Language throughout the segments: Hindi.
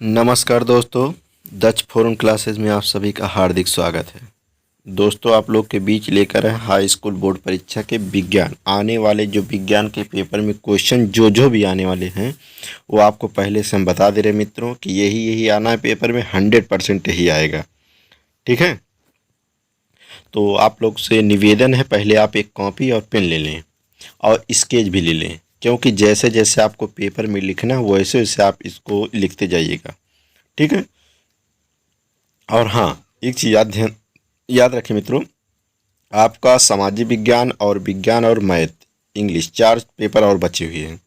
नमस्कार दोस्तों, दक्ष फोरम क्लासेस में आप सभी का हार्दिक स्वागत है। दोस्तों, आप लोग के बीच लेकर है हाई स्कूल बोर्ड परीक्षा के विज्ञान आने वाले जो विज्ञान के पेपर में क्वेश्चन जो भी आने वाले हैं वो आपको पहले से हम बता दे रहे मित्रों कि यही आना है पेपर में, 100% ही आएगा। ठीक है, तो आप लोग से निवेदन है, पहले आप एक कॉपी और पेन ले लें और स्केच भी ले लें, क्योंकि जैसे जैसे आपको पेपर में लिखना है वैसे वैसे आप इसको लिखते जाइएगा। ठीक है। और हाँ, एक चीज़ याद रखें मित्रों, आपका सामाजिक विज्ञान और मैथ इंग्लिश 4 पेपर और बचे हुए हैं,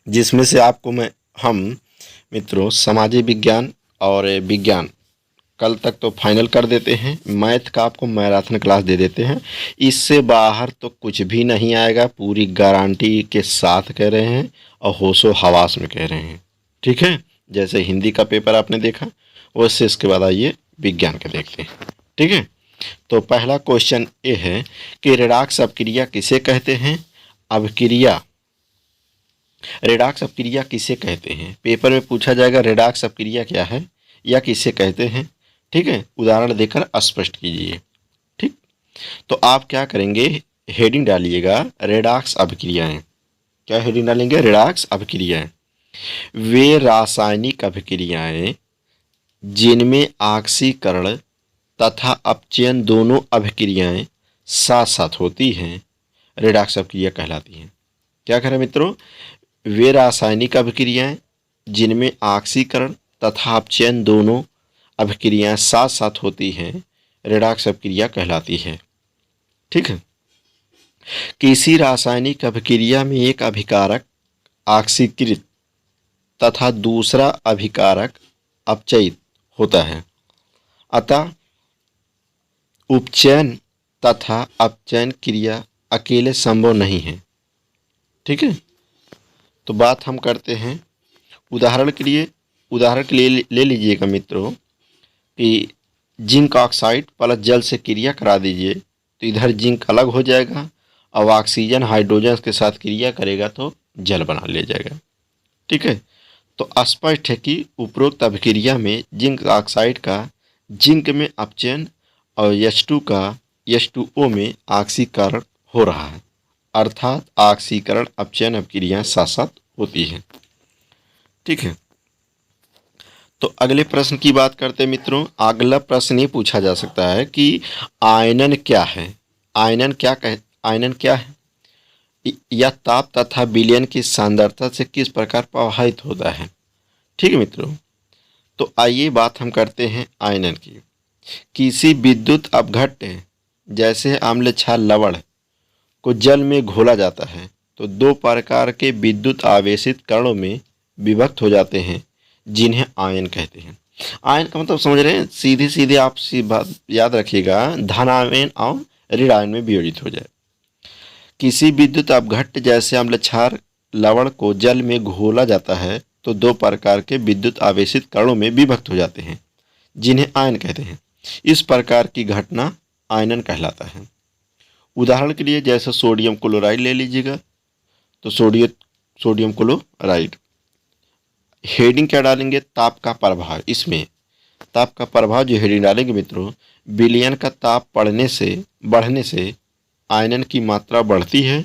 जिसमें से आपको हम मित्रों सामाजिक विज्ञान और विज्ञान कल तक तो फाइनल कर देते हैं। मैथ का आपको मैराथन क्लास दे देते हैं। इससे बाहर तो कुछ भी नहीं आएगा, पूरी गारंटी के साथ कह रहे हैं और होशो हवास में कह रहे हैं। ठीक है, जैसे हिंदी का पेपर आपने देखा वैसे इसके बाद आइए विज्ञान का देखते हैं। ठीक है, तो पहला क्वेश्चन ये है कि रेडॉक्स अपक्रिया किसे कहते हैं। रेडॉक्स अपक्रिया किसे कहते हैं, पेपर में पूछा जाएगा रेडॉक्स अपक्रिया क्या है या किसे कहते हैं। ठीक है, उदाहरण देकर स्पष्ट कीजिए। ठीक, तो आप क्या करेंगे, हेडिंग डालिएगा रेडॉक्स अभिक्रियाएं। क्या हेडिंग डालेंगे, रेडॉक्स अभिक्रियाएं। वे रासायनिक अभिक्रियाएं जिनमें ऑक्सीकरण तथा अपचयन दोनों अभिक्रियाएं साथ साथ होती हैं रेडॉक्स अभिक्रिया कहलाती हैं। क्या करें मित्रों, वे रासायनिक अभिक्रियाएं जिनमें ऑक्सीकरण तथा अपचयन दोनों अभिक्रियाएं साथ साथ होती हैं रेडॉक्स अभिक्रिया कहलाती है। ठीक है, किसी रासायनिक अभिक्रिया में एक अभिकारक ऑक्सीकृत तथा दूसरा अभिकारक अपचयित होता है, अतः उपचयन तथा अपचयन क्रिया अकेले संभव नहीं है। ठीक है, तो बात हम करते हैं उदाहरण के लिए ले लीजिएगा मित्रों कि जिंक ऑक्साइड प्लस जल से क्रिया करा दीजिए तो इधर जिंक अलग हो जाएगा और ऑक्सीजन हाइड्रोजन के साथ क्रिया करेगा तो जल बना ले जाएगा। ठीक है, तो स्पष्ट है कि उपरोक्त अभिक्रिया में जिंक ऑक्साइड का जिंक में अपचयन और H2 का H2O में ऑक्सीकरण हो रहा है, अर्थात ऑक्सीकरण अपचयन अभिक्रियाएं साथ साथ होती हैं। ठीक है, तो अगले प्रश्न की बात करते हैं मित्रों। अगला प्रश्न ये पूछा जा सकता है कि आयनन क्या है। आयनन क्या है या ताप तथा विलयन की सांद्रता से किस प्रकार प्रभावित होता है। ठीक है मित्रों, तो आइए बात हम करते हैं आयनन की। किसी विद्युत अपघट्य जैसे अम्ल क्षार लवण को जल में घोला जाता है तो 2 प्रकार के विद्युत आवेशित कणों में विभक्त हो जाते हैं, जिन्हें आयन कहते हैं। आयन का मतलब समझ रहे हैं, सीधे सीधे आप बात याद रखिएगा, धन आयन और ऋण आयन में वियोजित हो जाए। किसी विद्युत अपघट्य जैसे अम्ल क्षार लवण को जल में घोला जाता है तो 2 प्रकार के विद्युत आवेशित कणों में विभक्त हो जाते हैं, जिन्हें आयन कहते हैं। इस प्रकार की घटना आयनन कहलाता है। उदाहरण के लिए जैसे सोडियम क्लोराइड ले लीजिएगा, तो सोडियम क्लोराइड हेडिंग क्या डालेंगे, ताप का प्रभाव। इसमें ताप का प्रभाव जो हेडिंग डालेंगे मित्रों, विलयन का ताप बढ़ने से आयनन की मात्रा बढ़ती है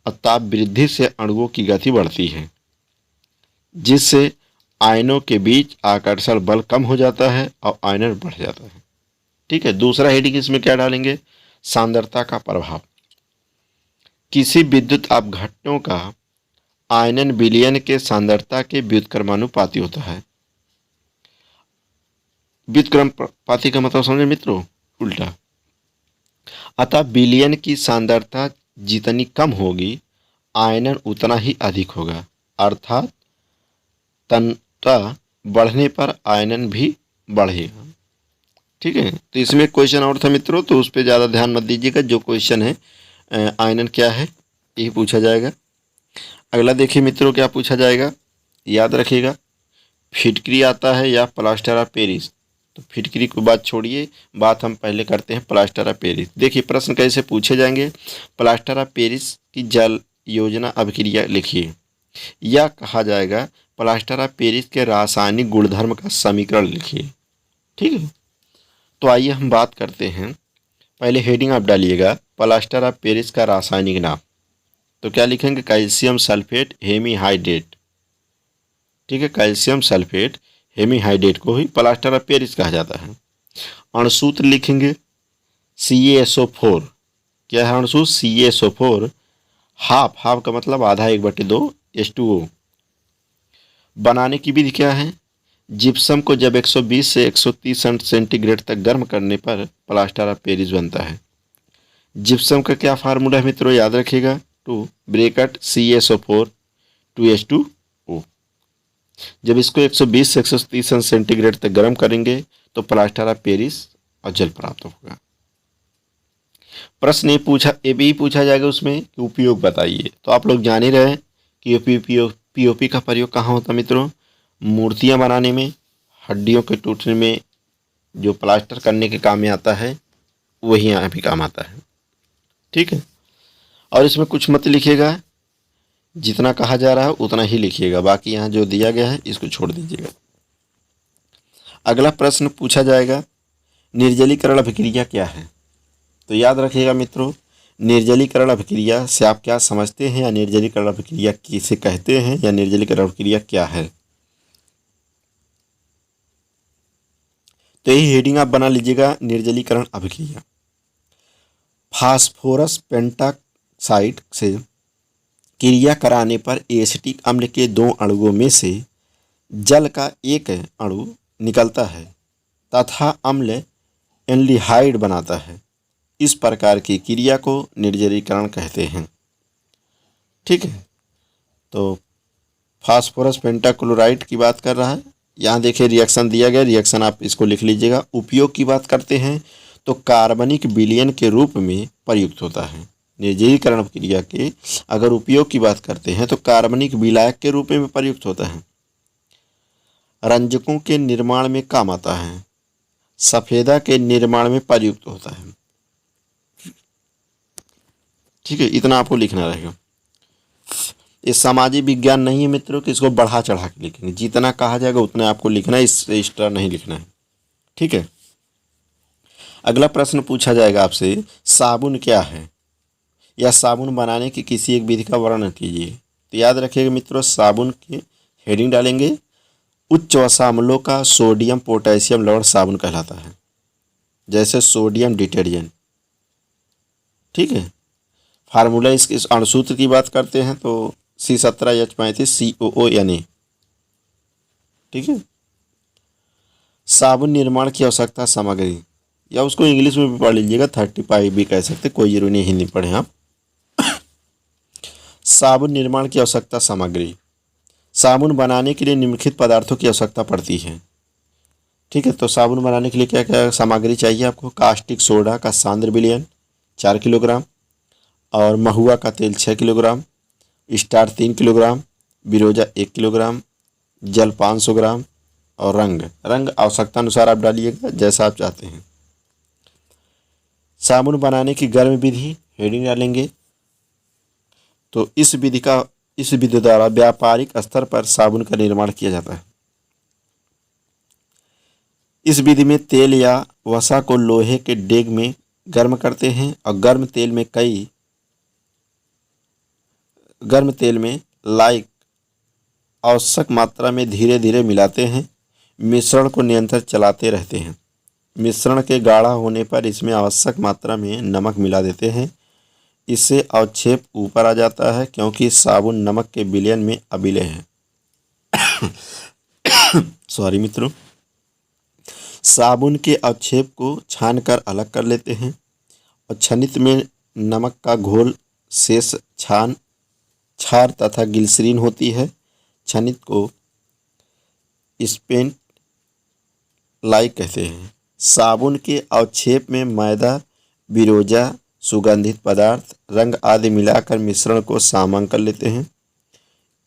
और ताप वृद्धि से अणुओं की गति बढ़ती है, जिससे आयनों के बीच आकर्षण बल कम हो जाता है और आयनन बढ़ जाता है। ठीक है, दूसरा हेडिंग इसमें क्या डालेंगे, सांद्रता का प्रभाव। किसी विद्युत अपघट्यों का आयनन विलयन के सांद्रता के व्युत्क्रमानुपाती होता है। व्युत्क्रमानुपाती का मतलब समझे मित्रों, उल्टा। अतः विलयन की सांद्रता जितनी कम होगी आयनन उतना ही अधिक होगा, अर्थात तन्यता बढ़ने पर आयनन भी बढ़ेगा। ठीक है, तो इसमें क्वेश्चन और था मित्रों, तो उस पर ज़्यादा ध्यान मत दीजिएगा। जो क्वेश्चन है आयनन क्या है यही पूछा जाएगा। अगला देखिए मित्रों क्या पूछा जाएगा, याद रखिएगा, फिटकरी आता है या प्लास्टर ऑफ पेरिस। तो फिटकरी को बात छोड़िए, बात हम पहले करते हैं प्लास्टर ऑफ पेरिस। देखिए प्रश्न कैसे पूछे जाएंगे। प्लास्टर ऑफ पेरिस की जल योजना अभिक्रिया लिखिए। या कहा जाएगा प्लास्टर ऑफ पेरिस के रासायनिक गुणधर्म का समीकरण लिखिए। ठीक है, तो आइए हम बात करते हैं। पहले हेडिंग आप डालिएगा प्लास्टर ऑफ पेरिस का रासायनिक नाम। तो क्या लिखेंगे? Calcium sulphate hemihydrate. ठीक है, कैल्शियम सल्फेट हेमीहाइड्रेट को ही प्लास्टर ऑफ पेरिस कहा जाता है। अणुसूत्र लिखेंगे CaSO4। क्या है अणुसूत्र? CaSO4। हाफ, हाफ का मतलब आधा, 1/2 H2O। बनाने की विधि क्या है? जिप्सम को जब 120 से 130 सेंटीग्रेड तक गर्म करने पर प्लास्टर ऑफ पेरिस बनता है। जिप्सम का क्या फार्मूला है मित्रों? याद रखिएगा, 2 ब्रैकेट CaSO4 2H2O। जब इसको 120 से 130 सेंटीग्रेड तक गर्म करेंगे तो प्लास्टर ऑफ पेरिस और जल प्राप्त होगा। प्रश्न ये भी पूछा जाएगा उसमें कि उपयोग बताइए। तो आप लोग जान ही रहे हैं कि पीओपी का प्रयोग कहाँ होता है मित्रों? मूर्तियाँ बनाने में, हड्डियों के टूटने में, जो प्लास्टर करने के काम में आता है वही यहाँ भी काम आता है। ठीक है, और इसमें कुछ मत लिखिएगा, जितना कहा जा रहा है उतना ही लिखिएगा, बाकी यहाँ जो दिया गया है इसको छोड़ दीजिएगा। अगला प्रश्न पूछा जाएगा, निर्जलीकरण अभिक्रिया क्या है? तो याद रखिएगा मित्रों, निर्जलीकरण अभिक्रिया से आप क्या समझते हैं, या निर्जलीकरण अभिक्रिया किसे कहते हैं, या निर्जलीकरण अभिक्रिया क्या है? तो यही हेडिंग आप बना लीजिएगा, निर्जलीकरण अभिक्रिया। फास्फोरस पेंटाक्साइड से क्रिया कराने पर एसिटिक अम्ल के 2 अणुओं में से जल का एक अणु निकलता है तथा अम्ल एल्डिहाइड बनाता है। इस प्रकार की क्रिया को निर्जलीकरण कहते हैं। ठीक है, तो फास्फोरस पेंटाक्लोराइड की बात कर रहा है। यहाँ देखिए रिएक्शन दिया गया, रिएक्शन आप इसको लिख लीजिएगा। उपयोग की बात करते हैं तो कार्बनिक विलयन के रूप में प्रयुक्त होता है। निर्जलीकरण क्रिया के अगर उपयोग की बात करते हैं तो कार्बनिक विलायक के रूप में प्रयुक्त होता है। रंजकों के निर्माण में काम आता है। सफेदा के निर्माण में प्रयुक्त होता है। ठीक है, इतना आपको लिखना रहेगा। ये सामाजिक विज्ञान नहीं है मित्रों कि इसको बढ़ा चढ़ा के लिखेंगे, जितना कहा जाएगा उतना आपको लिखना है, इससे एक्स्ट्रा नहीं लिखना है। ठीक है, अगला प्रश्न पूछा जाएगा आपसे, साबुन क्या है, या साबुन बनाने की किसी एक विधि का वर्णन कीजिए। तो याद रखिएगा मित्रों, साबुन की हेडिंग डालेंगे उच्च वसाम्लों का सोडियम पोटेशियम लवण साबुन कहलाता है, जैसे सोडियम डिटर्जेंट। ठीक है, फार्मूला इस अणुसूत्र की बात करते हैं तो C17H35 COO Na। ठीक है, साबुन निर्माण की आवश्यकता सामग्री, या उसको इंग्लिश में भी पढ़ लीजिएगा, 35 भी कह सकते, कोई जरूरी नहीं हिंदी पढ़ें आप। साबुन निर्माण की आवश्यकता सामग्री, साबुन बनाने के लिए निम्नलिखित पदार्थों की आवश्यकता पड़ती है। ठीक है, तो साबुन बनाने के लिए क्या क्या सामग्री चाहिए आपको? कास्टिक सोडा का सांद्र विलयन 4 किलोग्राम, और महुआ का तेल 6 किलोग्राम, स्टार 3 किलोग्राम, बिरोजा 1 किलोग्राम, जल 500 ग्राम, और रंग आवश्यकता अनुसार आप डालिएगा जैसा आप चाहते हैं। साबुन बनाने की गर्म विधि हेडिंग डालेंगे। तो इस विधि द्वारा व्यापारिक स्तर पर साबुन का निर्माण किया जाता है। इस विधि में तेल या वसा को लोहे के डेग में गर्म करते हैं और गर्म तेल में लाइक आवश्यक मात्रा में धीरे धीरे मिलाते हैं। मिश्रण को निरंतर चलाते रहते हैं। मिश्रण के गाढ़ा होने पर इसमें आवश्यक मात्रा में नमक मिला देते हैं। इससे अवक्षेप ऊपर आ जाता है क्योंकि साबुन नमक के विलयन में अबिलय है। सॉरी मित्रों, साबुन के अवक्षेप को छानकर अलग कर लेते हैं और छनित में नमक का घोल शेष क्षार तथा ग्लिसरीन होती है। छनित को स्पेंट लाइक कहते हैं। साबुन के अवक्षेप में मैदा, बिरोजा, सुगंधित पदार्थ, रंग आदि मिलाकर मिश्रण को सामान्य कर लेते हैं।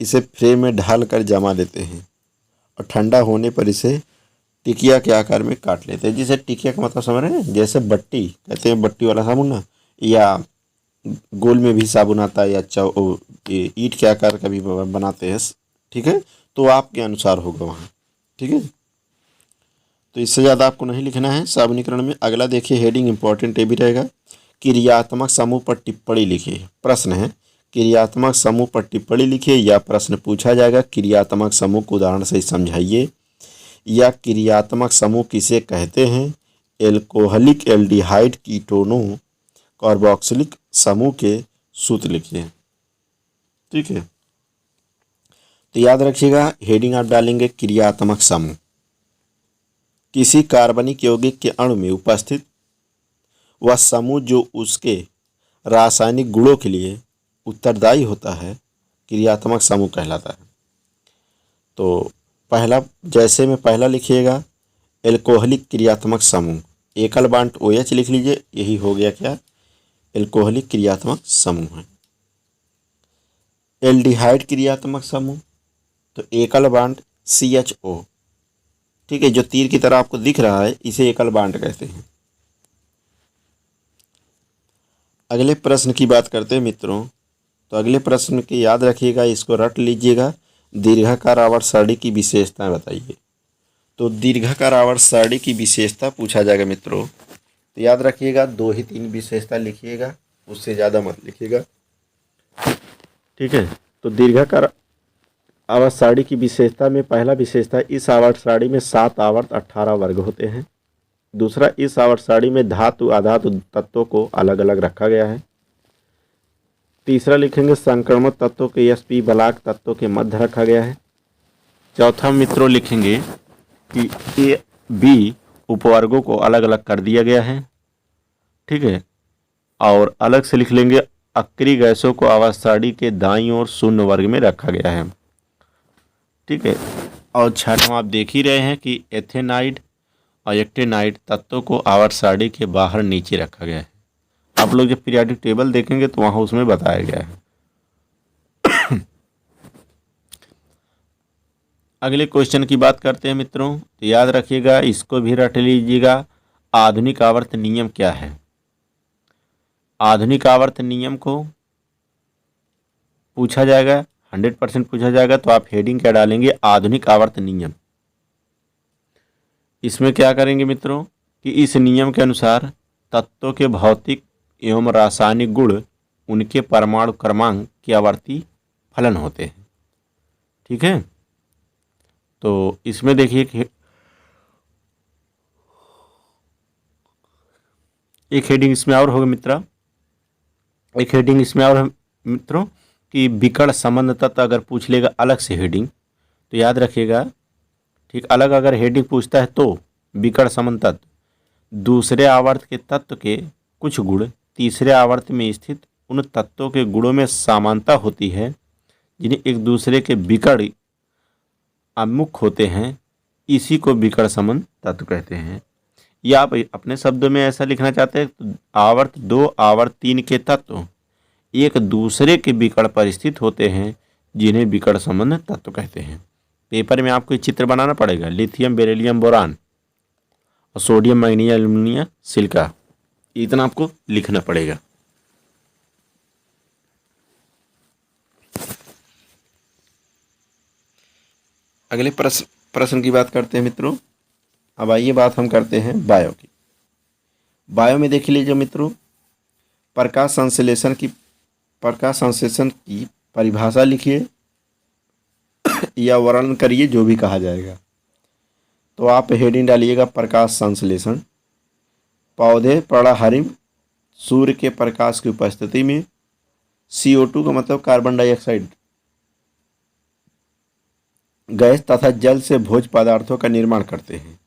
इसे फ्रेम में ढालकर जमा देते हैं और ठंडा होने पर इसे टिकिया के आकार में काट लेते हैं। जिसे टिकिया का मतलब समझ रहे हैं, जैसे बट्टी कहते हैं, बट्टी वाला साबुन ना, या गोल में भी साबुन आता है, या ईंट के आकार का भी बनाते हैं, ठीक है, तो आपके अनुसार होगा वहाँ, ठीक है। तो इससे ज़्यादा आपको नहीं लिखना है साबुनीकरण में। अगला देखिए हेडिंग इंपॉर्टेंट ये भी रहेगा, क्रियात्मक समूह पर टिप्पणी लिखिए। प्रश्न है क्रियात्मक समूह पर टिप्पणी लिखिए, या प्रश्न पूछा जाएगा क्रियात्मक समूह को उदाहरण से समझाइए, या क्रियात्मक समूह किसे कहते हैं, एल्कोहलिक एल्डिहाइड कीटोनों कार्बोक्सिलिक समूह के सूत्र लिखिए, ठीक है। तो याद रखिएगा हेडिंग आप डालेंगे क्रियात्मक समूह, किसी कार्बनिक यौगिक के अणु में उपस्थित वह समूह जो उसके रासायनिक गुणों के लिए उत्तरदायी होता है क्रियात्मक समूह कहलाता है। तो पहला, जैसे में पहला लिखिएगा एल्कोहलिक क्रियात्मक समूह, एकल बांड OH लिख लीजिए, यही हो गया क्या, एल्कोहलिक क्रियात्मक समूह है। एल्डिहाइड क्रियात्मक समूह, तो एकल बांड CHO, ठीक है, जो तीर की तरह आपको दिख रहा है इसे एकल बांड कहते हैं। अगले प्रश्न की बात करते हैं मित्रों, तो अगले प्रश्न की याद रखिएगा, इसको रट लीजिएगा, दीर्घाकार आवर्त सारणी की विशेषताएं बताइए। तो दीर्घाकार आवर्त सारणी की विशेषता पूछा जाएगा मित्रों, तो याद रखिएगा 2 ही 3 विशेषता लिखिएगा, उससे ज़्यादा मत लिखिएगा, ठीक है। तो दीर्घाकार आवर्त सारणी की विशेषता में पहला विशेषता, इस आवर्त सारणी में 7 आवर्त 18 वर्ग होते हैं। दूसरा, इस आवर्त सारणी में धातु अधातु तत्वों को अलग अलग रखा गया है। तीसरा लिखेंगे संक्रमण तत्वों के sp बलाक तत्वों के मध्य रखा गया है। चौथा मित्रों लिखेंगे कि A B उपवर्गों को अलग अलग कर दिया गया है, ठीक है। और अलग से लिख लेंगे अक्रिय गैसों को आवर्त सारणी के दाईं ओर शून्य वर्ग में रखा गया है, ठीक है। और छठवां आप देख ही रहे हैं कि एथेनाइड और एक्टेनाइड तत्वों को आवर्त सारणी के बाहर नीचे रखा गया है। आप लोग जब पीरियोडिक टेबल देखेंगे तो वहाँ उसमें बताया गया है। अगले क्वेश्चन की बात करते हैं मित्रों, तो याद रखिएगा, इसको भी रट लीजिएगा, आधुनिक आवर्त नियम क्या है। आधुनिक आवर्त नियम को पूछा जाएगा, 100% पूछा जाएगा, तो आप हेडिंग क्या डालेंगे, आधुनिक आवर्त नियम। इसमें क्या करेंगे मित्रों कि इस नियम के अनुसार तत्वों के भौतिक एवं रासायनिक गुण उनके परमाणु क्रमांक के आवर्ती फलन होते हैं, ठीक है। तो इसमें देखिए कि एक हेडिंग इसमें और होगा मित्रों, एक हेडिंग इसमें और मित्रों कि विकर्ण संबंध तत्व अगर पूछ लेगा अलग से हेडिंग, तो याद रखिएगा, ठीक, अलग अगर हेडिंग पूछता है तो विकर्ण संबंध तत्व दूसरे आवर्त के तत्व के कुछ गुण तीसरे आवर्त में स्थित उन तत्वों के गुणों में समानता होती है जिन्हें एक दूसरे के विकर्ण अमुख होते हैं, इसी को विकर्ण संबंध तत्व कहते हैं। या आप अपने शब्दों में ऐसा लिखना चाहते हैं तो आवर्त 2 आवर्त 3 के तत्व एक दूसरे के विकर्ण पर स्थित होते हैं जिन्हें विकर्ण संबंध तत्व कहते हैं। पेपर में आपको चित्र बनाना पड़ेगा, लिथियम बेरिलियम बोरान और सोडियम मैग्नीशियम एल्युमिनियम सिलिका, इतना आपको लिखना पड़ेगा। अगले प्रश्न की बात करते हैं मित्रों। अब आइए बात हम करते हैं बायो की। बायो में देख लीजिए मित्रों, प्रकाश संश्लेषण की परिभाषा लिखिए या वर्णन करिए, जो भी कहा जाएगा। तो आप हेडिंग डालिएगा प्रकाश संश्लेषण। पौधे पर्णाहरित सूर्य के प्रकाश की उपस्थिति में CO2 का मतलब कार्बन डाइऑक्साइड गैस तथा जल से भोज्य पदार्थों का निर्माण करते हैं।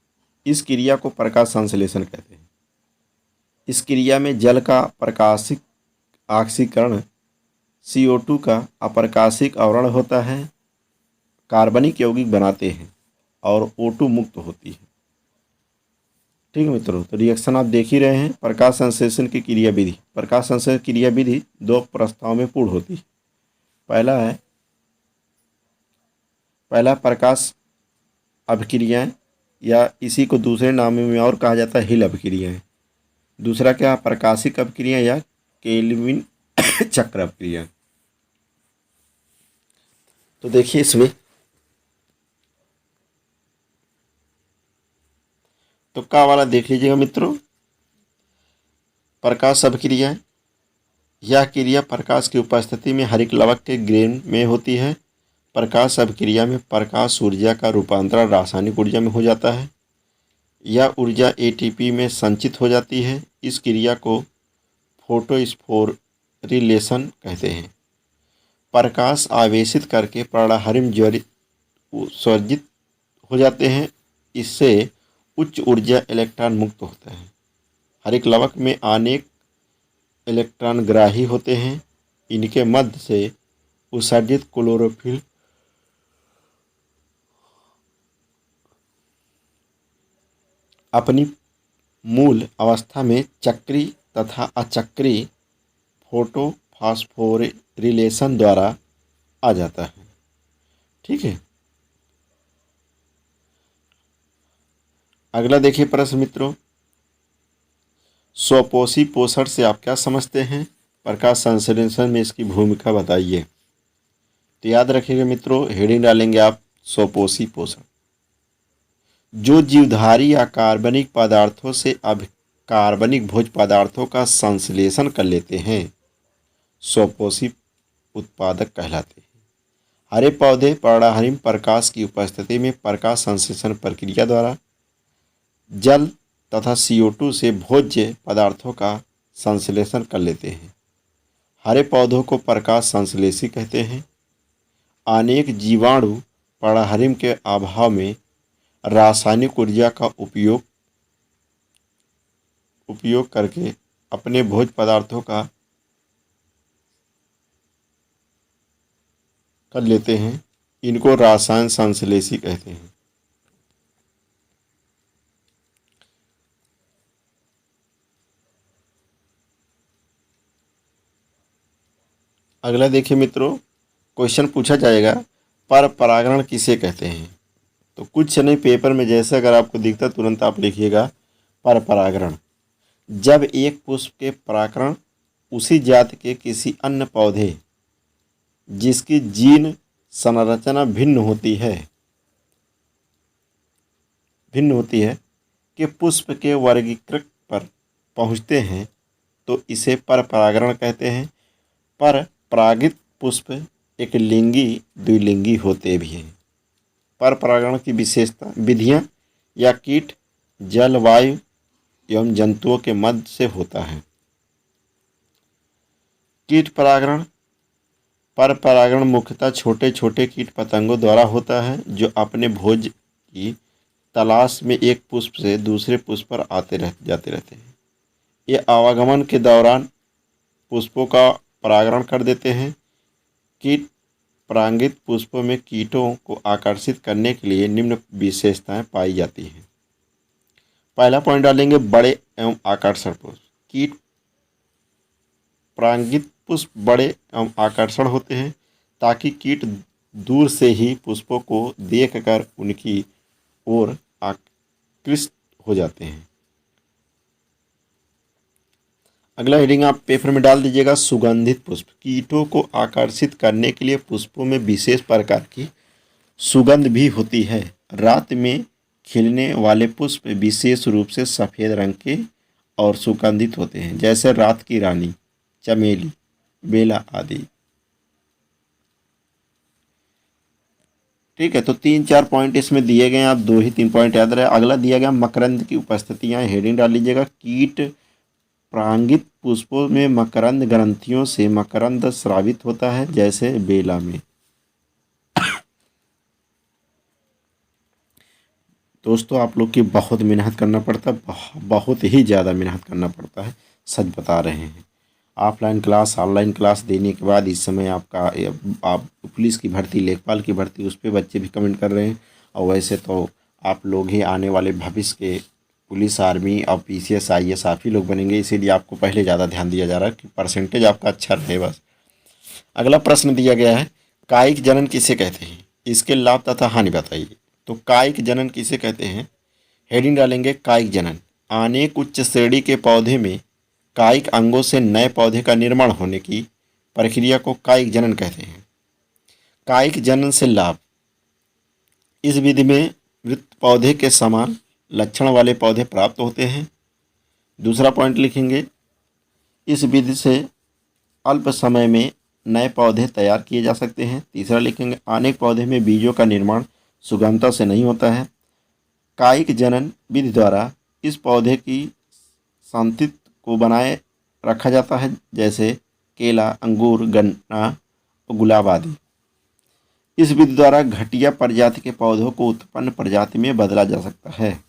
इस क्रिया को प्रकाश संश्लेषण कहते हैं। इस क्रिया में जल का प्रकाशिक ऑक्सीकरण, CO2 का अप्रकाशिक आवरण होता है, कार्बनिक यौगिक बनाते हैं और O2 मुक्त होती है, ठीक है मित्रों। तो रिएक्शन आप देख ही रहे हैं। प्रकाश संश्लेषण की क्रिया विधि, प्रकाश संश्लेषण क्रिया विधि 2 प्रस्ताव में पूर्ण होती है। पहला प्रकाश अभिक्रियाएं, या इसी को दूसरे नामों में और कहा जाता है हिल अभिक्रियाएं। दूसरा क्या, प्रकाशिक अभिक्रिया या केल्विन चक्र क्रिया। तो देखिए इसमें तो का वाला देख लीजिएगा मित्रों, प्रकाश अभिक्रिया। यह क्रिया प्रकाश की उपस्थिति में हरित लवक के ग्रेन में होती है। प्रकाश अभिक्रिया में प्रकाश ऊर्जा का रूपांतरण रासायनिक ऊर्जा में हो जाता है। यह ऊर्जा एटीपी में संचित हो जाती है। इस क्रिया को फोटोस्फोरिलेशन कहते हैं। प्रकाश आवेशित करके प्राणहरिम उत्सर्जित हो जाते हैं। इससे उच्च ऊर्जा इलेक्ट्रॉन मुक्त होते हैं। हरित लवक में अनेक इलेक्ट्रॉनग्राही होते हैं। इनके मध्य से उत्सर्जित क्लोरोफिल अपनी मूल अवस्था में चक्री तथा अचक्री फोटोफॉस्फोरिलेशन द्वारा आ जाता है। ठीक है, अगला देखिए प्रश्न मित्रों, स्वपोषी पोषण से आप क्या समझते हैं? प्रकाश संश्लेषण में इसकी भूमिका बताइए। तो याद रखिएगा मित्रों, हेडिंग डालेंगे आप स्वपोषी पोषण। जो जीवधारी या कार्बनिक पदार्थों से कार्बनिक भोज्य पदार्थों का संश्लेषण कर लेते हैं, स्वपोषी उत्पादक कहलाते हैं। हरे पौधे पर्णाहरिम प्रकाश की उपस्थिति में प्रकाश संश्लेषण प्रक्रिया द्वारा जल तथा CO2 से भोज्य पदार्थों का संश्लेषण कर लेते हैं। हरे पौधों को प्रकाश संश्लेषी कहते हैं। अनेक जीवाणु पर्णाहरिम के अभाव में रासायनिक ऊर्जा का उपयोग करके अपने भोज्य पदार्थों का कर लेते हैं। इनको रासायन संश्लेषी कहते हैं। अगला देखिए मित्रों, क्वेश्चन पूछा जाएगा, पर परागण किसे कहते हैं? तो कुछ नहीं, पेपर में जैसे अगर आपको दिखता तुरंत आप लिखिएगा पर परागण। जब एक पुष्प के परागण उसी जाति के किसी अन्य पौधे जिसकी जीन संरचना भिन्न होती है कि पुष्प के वर्गीकृत पर पहुँचते हैं तो इसे पर परागण कहते हैं। पर परागित पुष्प एक लिंगी द्विलिंगी होते भी हैं। पर परागण की विशेषता विधियाँ या कीट, जल, वायु एवं जंतुओं के मध्य से होता है। कीट परागण। पर परागण मुख्यतः छोटे छोटे कीट पतंगों द्वारा होता है जो अपने भोज की तलाश में एक पुष्प से दूसरे पुष्प पर जाते रहते हैं। ये आवागमन के दौरान पुष्पों का परागण कर देते हैं। कीट परागित पुष्पों में कीटों को आकर्षित करने के लिए निम्न विशेषताएं पाई जाती हैं। पहला पॉइंट डालेंगे, बड़े एवं आकर्षण पुष्प। कीट परागित पुष्प बड़े एवं आकर्षण होते हैं ताकि कीट दूर से ही पुष्पों को देखकर उनकी ओर आकृष्ट हो जाते हैं। अगला हेडिंग आप पेपर में डाल दीजिएगा, सुगंधित पुष्प। कीटों को आकर्षित करने के लिए पुष्पों में विशेष प्रकार की सुगंध भी होती है। रात में खिलने वाले पुष्प विशेष रूप से सफ़ेद रंग के और सुगंधित होते हैं, जैसे रात की रानी, चमेली, बेला आदि। ठीक है, तो 3-4 पॉइंट इसमें दिए गए हैं, आप 2 ही 3 पॉइंट याद रहे। अगला दिया गया मकरंद की उपस्थितियाँ, हेडिंग डाल लीजिएगा। कीट परागित पुष्पों में मकरंद ग्रंथियों से मकरंद स्रावित होता है, जैसे बेला में। दोस्तों आप लोग की बहुत मेहनत करना पड़ता है, बहुत ही ज़्यादा मेहनत करना पड़ता है, सच बता रहे हैं। ऑफलाइन क्लास ऑनलाइन क्लास देने के बाद इस समय आप पुलिस की भर्ती, लेखपाल की भर्ती, उस पर बच्चे भी कमेंट कर रहे हैं। और वैसे तो आप लोग ही आने वाले भविष्य के पुलिस, आर्मी और PCS IAS आप ही लोग बनेंगे, इसीलिए आपको पहले ज़्यादा ध्यान दिया जा रहा है कि परसेंटेज आपका अच्छा रहे बस। अगला प्रश्न दिया गया है, कायिक जनन किसे कहते हैं? इसके लाभ तथा हानि बताइए। तो कायिक जनन किसे कहते हैं? हेडिंग डालेंगे, कायिक जनन। अनेक उच्च श्रेणी के पौधे में कायिक अंगों से नए पौधे का निर्माण होने की प्रक्रिया को कायिक जनन कहते हैं। कायिक जनन से लाभ। इस विधि में मृत पौधे के समान लक्षण वाले पौधे प्राप्त होते हैं। दूसरा पॉइंट लिखेंगे, इस विधि से अल्प समय में नए पौधे तैयार किए जा सकते हैं। तीसरा लिखेंगे, अनेक पौधे में बीजों का निर्माण सुगमता से नहीं होता है। कायिक जनन विधि द्वारा इस पौधे की सांतित्व को बनाए रखा जाता है, जैसे केला, अंगूर, गन्ना और गुलाब आदि। इस विधि द्वारा घटिया प्रजाति के पौधों को उत्पन्न प्रजाति में बदला जा सकता है।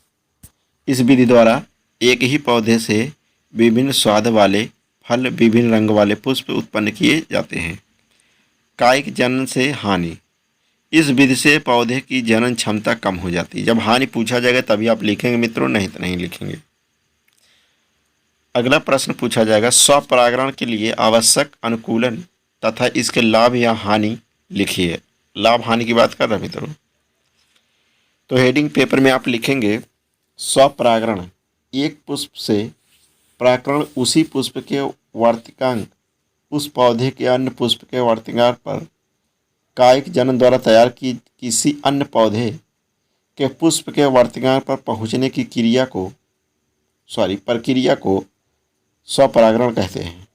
इस विधि द्वारा एक ही पौधे से विभिन्न स्वाद वाले फल, विभिन्न रंग वाले पुष्प उत्पन्न किए जाते हैं। कायिक जनन से हानि। इस विधि से पौधे की जनन क्षमता कम हो जाती है। जब हानि पूछा जाएगा तभी आप लिखेंगे मित्रों, नहीं तो नहीं लिखेंगे। अगला प्रश्न पूछा जाएगा, स्वपरागण के लिए आवश्यक अनुकूलन तथा इसके लाभ या हानि लिखिए। लाभ हानि की बात कर रहे हैं मित्रों। तो हेडिंग पेपर में आप लिखेंगे, स्वपरागण, एक पुष्प से परागण उसी पुष्प के वर्तिकांग उस पौधे के अन्य पुष्प के वर्तिकांग पर कायिक जनन द्वारा तैयार की किसी अन्य पौधे के पुष्प के वर्तिकांग पर पहुंचने की प्रक्रिया को स्वपरागण कहते हैं।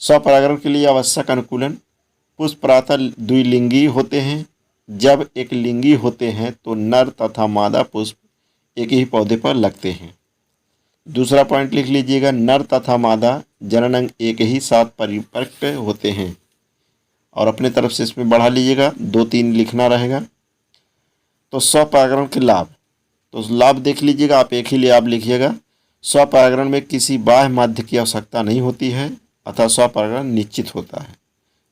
स्वपरागण के लिए आवश्यक अनुकूलन। पुष्प प्रायतः द्विलिंगी होते हैं। जब एक लिंगी होते हैं तो नर तथा मादा पुष्प एक ही पौधे पर लगते हैं। दूसरा पॉइंट लिख लीजिएगा, नर तथा मादा जनन अंग एक ही साथ परिपक्व होते हैं। और अपने तरफ से इसमें बढ़ा लीजिएगा, 2-3 लिखना रहेगा। तो स्वपरागण के लाभ, तो लाभ देख लीजिएगा, आप एक ही लाभ लिखिएगा। स्वपरागण में किसी बाह्य माध्य की आवश्यकता नहीं होती है, अतः स्वपरागण निश्चित होता है।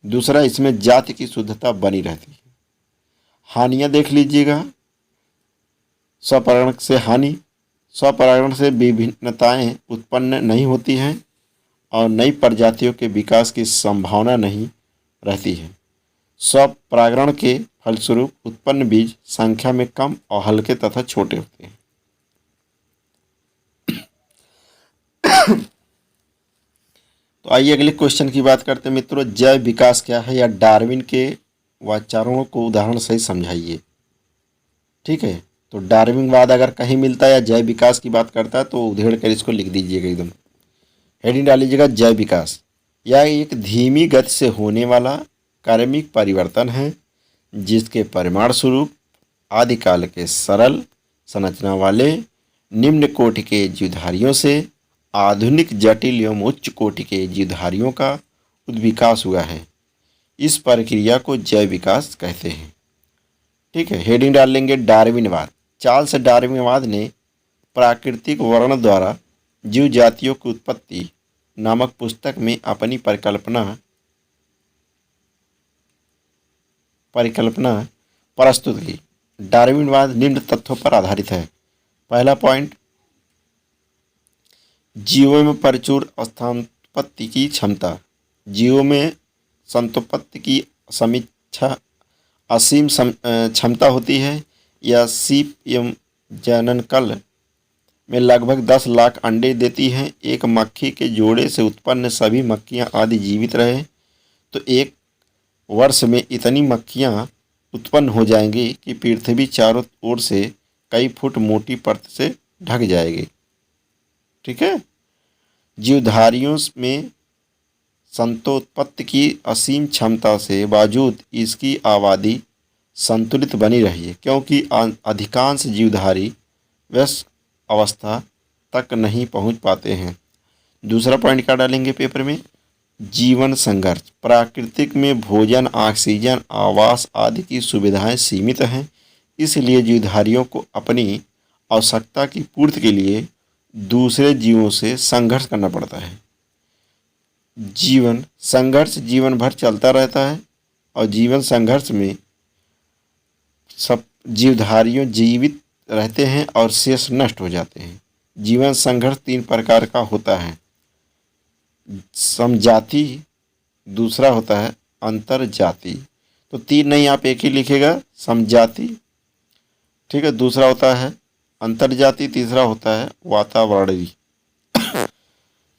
दूसरा, इसमें जाति की शुद्धता बनी रहती है। हानियाँ देख लीजिएगा, स्वपरागण से हानि, स्वपरागण से विभिन्नताएं उत्पन्न नहीं होती हैं और नई प्रजातियों के विकास की संभावना नहीं रहती है। स्वपरागण के फलस्वरूप उत्पन्न बीज संख्या में कम और हल्के तथा छोटे होते हैं। तो आइए अगले क्वेश्चन की बात करते हैं मित्रों, जैव विकास क्या है, या डार्विन के विचारों को उदाहरण सही समझाइए। ठीक है, तो डार्विनवाद अगर कहीं मिलता है या जैव विकास की बात करता है तो उधेड़ कर इसको लिख दीजिएगा एकदम। हेडिंग डाल लीजिएगा, जैव विकास। यह एक धीमी गति से होने वाला कार्मिक परिवर्तन है जिसके परिणाम स्वरूप आदिकाल के सरल संरचना वाले निम्न कोटि के जीवधारियों से आधुनिक जटिल एवं उच्च कोटि के जीवधारियों का उद्विकास हुआ है। इस प्रक्रिया को जैव विकास कहते हैं। ठीक है, हेडिंग डाल लेंगे, डार्विनवाद। चार्ल्स डार्विनवाद ने प्राकृतिक वर्णन द्वारा जीव जातियों की उत्पत्ति नामक पुस्तक में अपनी परिकल्पना प्रस्तुत की। डार्विनवाद निम्न तथ्यों पर आधारित है। पहला पॉइंट, जीवों में प्रचुर संतानोत्पत्ति की क्षमता। जीवों में संतानोत्पत्ति की असीम क्षमता होती है। यह सीप एवं जननकल में लगभग 10 लाख अंडे देती हैं। एक मक्खी के जोड़े से उत्पन्न सभी मक्खियां आदि जीवित रहे तो एक वर्ष में इतनी मक्खियां उत्पन्न हो जाएंगी कि पृथ्वी चारों ओर से कई फुट मोटी परत से ढक जाएगी। ठीक है, जीवधारियों में संतानोत्पत्ति की असीम क्षमता से बावजूद इसकी आबादी संतुलित बनी रही है, क्योंकि अधिकांश जीवधारी वयस्क अवस्था तक नहीं पहुंच पाते हैं। दूसरा पॉइंट क्या डालेंगे पेपर में, जीवन संघर्ष। प्राकृतिक में भोजन, ऑक्सीजन, आवास आदि की सुविधाएं सीमित हैं, इसलिए जीवधारियों को अपनी आवश्यकता की पूर्ति के लिए दूसरे जीवों से संघर्ष करना पड़ता है। जीवन संघर्ष जीवन भर चलता रहता है और जीवन संघर्ष में सब जीवधारियों जीवित रहते हैं और शेष नष्ट हो जाते हैं। जीवन संघर्ष 3 प्रकार का होता है, समजाति, दूसरा होता है अंतरजाति। तो 3 नहीं, आप एक ही लिखेगा, समजाति, ठीक है, दूसरा होता है अंतरजाति, तीसरा होता है वातावरणीय।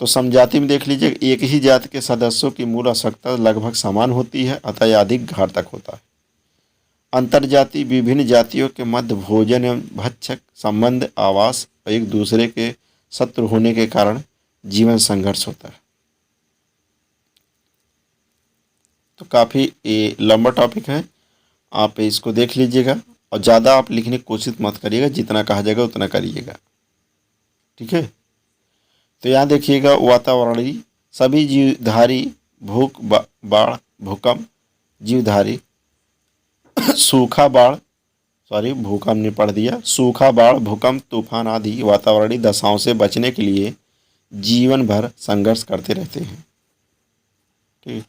तो समजाति में देख लीजिए, एक ही जाति के सदस्यों की मूल आवश्यकता लगभग समान होती है, अतः यह अधिक घातक होता है। अंतर्जाति विभिन्न जातियों के मध्य भोजन एवं भक्षक संबंध, आवास और एक दूसरे के शत्रु होने के कारण जीवन संघर्ष होता है। तो काफ़ी लंबा टॉपिक है, आप इसको देख लीजिएगा और ज़्यादा आप लिखने की कोशिश मत करिएगा, जितना कहा जाएगा उतना करिएगा, ठीक है। तो यहाँ देखिएगा, वातावरणीय सभी जीवधारी भूख बाढ़ भूकंप जीवधारी सूखा बाढ़ भूकंप ने पढ़ दिया, सूखा बाढ़ भूकंप तूफान आदि वातावरणीय दशाओं से बचने के लिए जीवन भर संघर्ष करते रहते हैं, ठीक।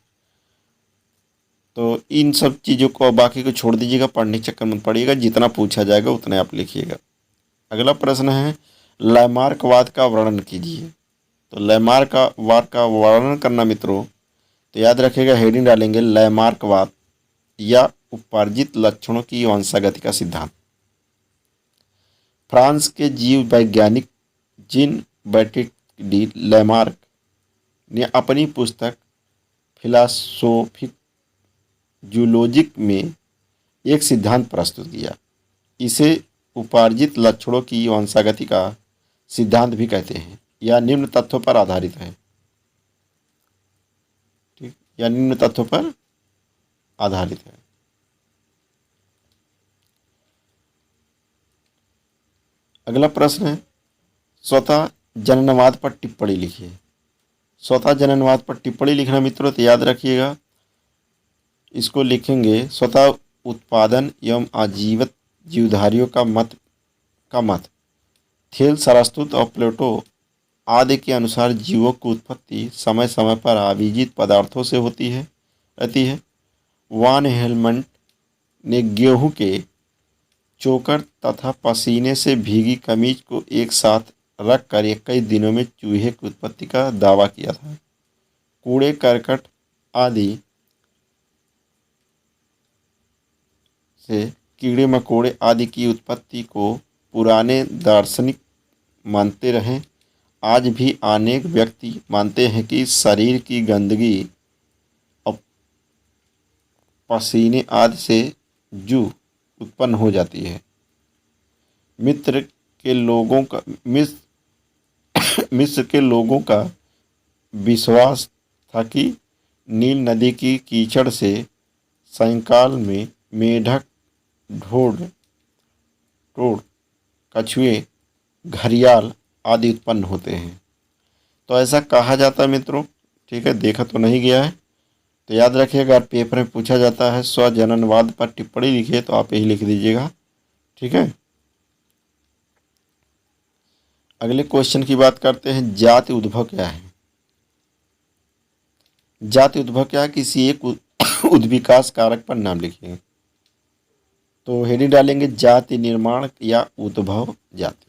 तो इन सब चीज़ों को बाकी को छोड़ दीजिएगा, पढ़ने के चक्कर मत पड़िएगा, जितना पूछा जाएगा उतना आप लिखिएगा। अगला प्रश्न है, लैमार्कवाद का वर्णन कीजिए। तो लैमार्कवाद का वर्णन करना मित्रों, तो याद रखिएगा, हेडिंग डालेंगे लैमार्कवाद या उपार्जित लक्षणों की वंशागति का सिद्धांत। फ्रांस के जीव वैज्ञानिक जीन बैप्टिस्ट डी लैमार्क ने अपनी पुस्तक फिलासोफिक जूलॉजिक में एक सिद्धांत प्रस्तुत किया। इसे उपार्जित लक्षणों की वंशागति का सिद्धांत भी कहते हैं। यह निम्न तथ्यों पर आधारित है, ठीक, यह निम्न तथ्यों पर आधारित है। अगला प्रश्न है, स्वतः जननवाद पर टिप्पणी लिखिए। स्वतः जननवाद पर टिप्पणी लिखना मित्रों, तो याद रखिएगा, इसको लिखेंगे, स्वतः उत्पादन एवं आजीवित जीवधारियों का मत थेल्स, अरस्तु और प्लेटो आदि के अनुसार जीवों की उत्पत्ति समय समय पर आविजित पदार्थों से होती है। वान हेलमंट ने गेहूं के चोकर तथा पसीने से भीगी कमीज को एक साथ रखकर 21 दिनों में चूहे की उत्पत्ति का दावा किया था। कूड़े करकट आदि से कीड़े मकोड़े आदि की उत्पत्ति को पुराने दार्शनिक मानते रहे। आज भी अनेक व्यक्ति मानते हैं कि शरीर की गंदगी और पसीने आदि से जू उत्पन्न हो जाती है। मिस्र के लोगों का विश्वास था कि नील नदी की कीचड़ से सायंकाल में मेढक, ढोढ़, कछुए, घड़ियाल आदि उत्पन्न होते हैं। तो ऐसा कहा जाता है मित्रों, ठीक है, देखा तो नहीं गया है। तो याद रखिएगा, अगर पेपर में पूछा जाता है स्वजननवाद पर टिप्पणी लिखिए, तो आप यही लिख दीजिएगा, ठीक है। अगले क्वेश्चन की बात करते हैं, जाति उद्भव क्या है। जाति उद्भव क्या है, किसी एक उद्विकास कारक पर नाम लिखिए। तो हेडिंग डालेंगे, जाति निर्माण या उद्भव जाति।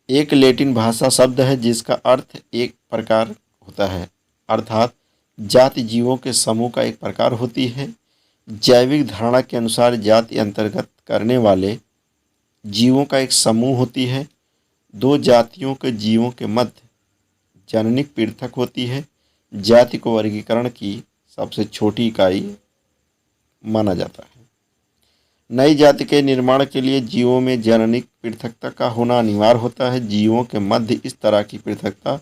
एक लैटिन भाषा शब्द है जिसका अर्थ एक प्रकार होता है, अर्थात जाति जीवों के समूह का एक प्रकार होती है। जैविक धारणा के अनुसार जाति अंतर्गत करने वाले जीवों का एक समूह होती है। दो जातियों के जीवों के मध्य जननिक पृथक होती है। जाति को वर्गीकरण की सबसे छोटी इकाई माना जाता है। नई जाति के निर्माण के लिए जीवों में जननिक पृथकता का होना अनिवार्य होता है। जीवों के मध्य इस तरह की पृथकता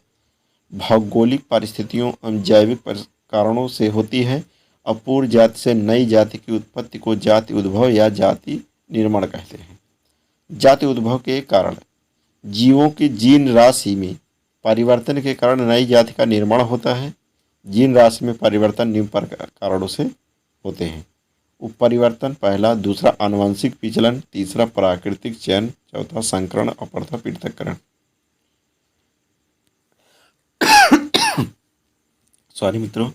भौगोलिक परिस्थितियों एवं जैविक कारणों से होती है। अपूर्व जाति से नई जाति की उत्पत्ति को जाति उद्भव या जाति निर्माण कहते हैं। जाति उद्भव के कारण जीवों की जीन राशि में परिवर्तन के कारण नई जाति का निर्माण होता है। जीन राशि में परिवर्तन निम्न कारणों से होते हैं। उपपरिवर्तन पहला, दूसरा आनुवंशिक विचलन, तीसरा प्राकृतिक चयन, चौथा संकरण और चौथा पृथक्करण। सॉरी मित्रों,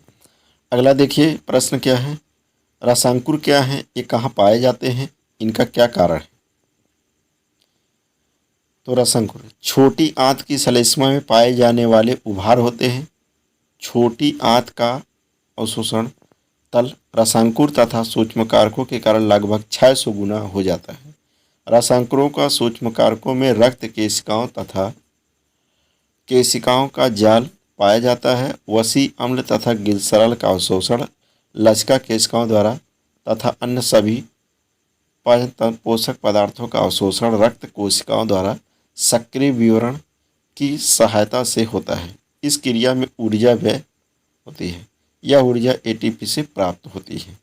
अगला देखिए प्रश्न क्या है, रसांकुर क्या है, ये कहाँ पाए जाते हैं, इनका क्या कारण है। तो रसांकुर छोटी आंत की श्लेष्मा में पाए जाने वाले उभार होते हैं। छोटी आंत का अवशोषण तल रसांकुर तथा सूक्ष्म कारकों के कारण लगभग 600 गुना हो जाता है। रसांकुरों का सूक्ष्म कारकों में रक्त केशिकाओं तथा केशिकाओं का जाल पाया जाता है। वसी अम्ल तथा ग्लिसरॉल का अवशोषण लसिका केशिकाओं द्वारा तथा अन्य सभी पोषक पदार्थों का अवशोषण रक्त कोशिकाओं द्वारा सक्रिय विवरण की सहायता से होता है। इस क्रिया में ऊर्जा व्यय होती है। यह ऊर्जा एटीपी से प्राप्त होती है।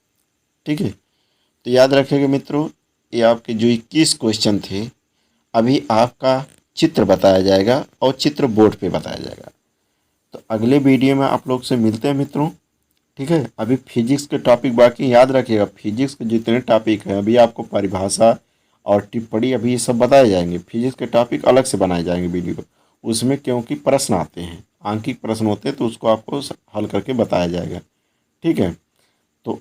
ठीक है, तो याद रखिएगा मित्रों, ये आपके जो 21 क्वेश्चन थे, अभी आपका चित्र बताया जाएगा और चित्र बोर्ड पे बताया जाएगा। तो अगले वीडियो में आप लोग से मिलते हैं मित्रों। ठीक है, अभी फिजिक्स के टॉपिक बाकी, याद रखिएगा फिजिक्स के जितने टॉपिक हैं अभी आपको परिभाषा और टिप्पणी अभी ये सब बताए जाएंगे। फिजिक्स के टॉपिक अलग से बनाए जाएंगे वीडियो उसमें, क्योंकि प्रश्न आते हैं, आंकिक प्रश्न होते हैं, तो उसको आपको हल करके बताया जाएगा। ठीक है, तो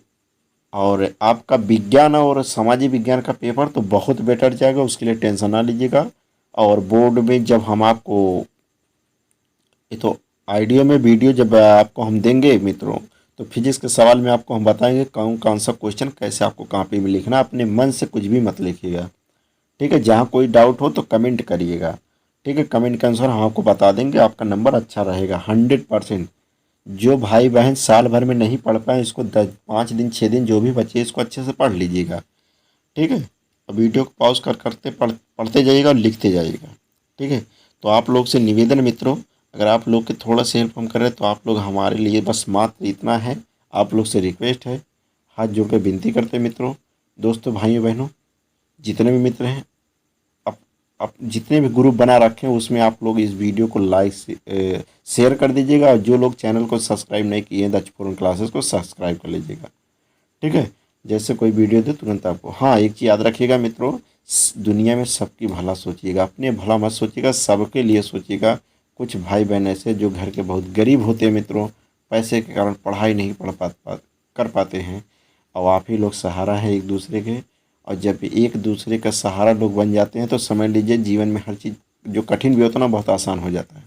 और आपका विज्ञान और सामाजिक विज्ञान का पेपर तो बहुत बेटर जाएगा, उसके लिए टेंशन ना लीजिएगा। और बोर्ड में जब हम आपको ये तो आइडियो में वीडियो जब आपको हम देंगे मित्रों, तो फिजिक्स के सवाल में आपको हम बताएंगे कौन कौन सा क्वेश्चन कैसे आपको कॉपी में लिखना। अपने मन से कुछ भी मत लिखिएगा। ठीक है, जहाँ कोई डाउट हो तो कमेंट करिएगा। ठीक है, कमेंट के आंसर हम आपको बता देंगे, आपका नंबर अच्छा रहेगा 100%। जो भाई बहन साल भर में नहीं पढ़ पाए, इसको 5 दिन 6 दिन जो भी बचे इसको अच्छे से पढ़ लीजिएगा। ठीक है, अब वीडियो को पॉज करते पढ़ते जाइएगा और लिखते जाइएगा। ठीक है, तो आप लोग से निवेदन मित्रों, अगर आप लोग के थोड़ा सा हेल्प हम करें तो आप लोग हमारे लिए बस मात्र इतना है। आप लोग से रिक्वेस्ट है, हाथ जोड़ कर विनती करते हैं मित्रों, दोस्तों, भाइयों बहनों, जितने भी मित्र हैं, आप जितने भी ग्रुप बना रखे हैं उसमें आप लोग इस वीडियो को लाइक शेयर कर दीजिएगा। और जो लोग चैनल को सब्सक्राइब नहीं किए हैं दक्ष पूर्ण क्लासेस को सब्सक्राइब कर लीजिएगा। ठीक है, जैसे कोई वीडियो दे तुरंत आपको। हाँ, एक चीज़ याद रखिएगा मित्रों, दुनिया में सबकी भला सोचिएगा, अपने भला मत सोचिएगा, सबके लिए सोचिएगा। कुछ भाई बहन ऐसे जो घर के बहुत गरीब होते हैं मित्रों, पैसे के कारण पढ़ाई नहीं कर पाते हैं, और आप ही लोग सहारा हैं एक दूसरे के। और जब एक दूसरे का सहारा लोग बन जाते हैं तो समझ लीजिए जीवन में हर चीज़ जो कठिन भी होता है ना, बहुत आसान हो जाता है।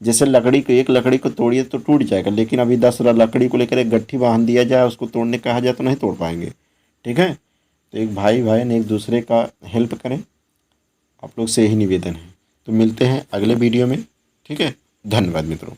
जैसे एक लकड़ी को तोड़िए तो टूट जाएगा, लेकिन अभी 10 लकड़ी को लेकर एक गट्ठी बांध दिया जाए, उसको तोड़ने कहा जाए तो नहीं तोड़ पाएंगे। ठीक है, तो एक भाई बहन एक दूसरे का हेल्प करें, आप लोग से यही निवेदन है। तो मिलते हैं अगले वीडियो में। ठीक है, धन्यवाद मित्रों।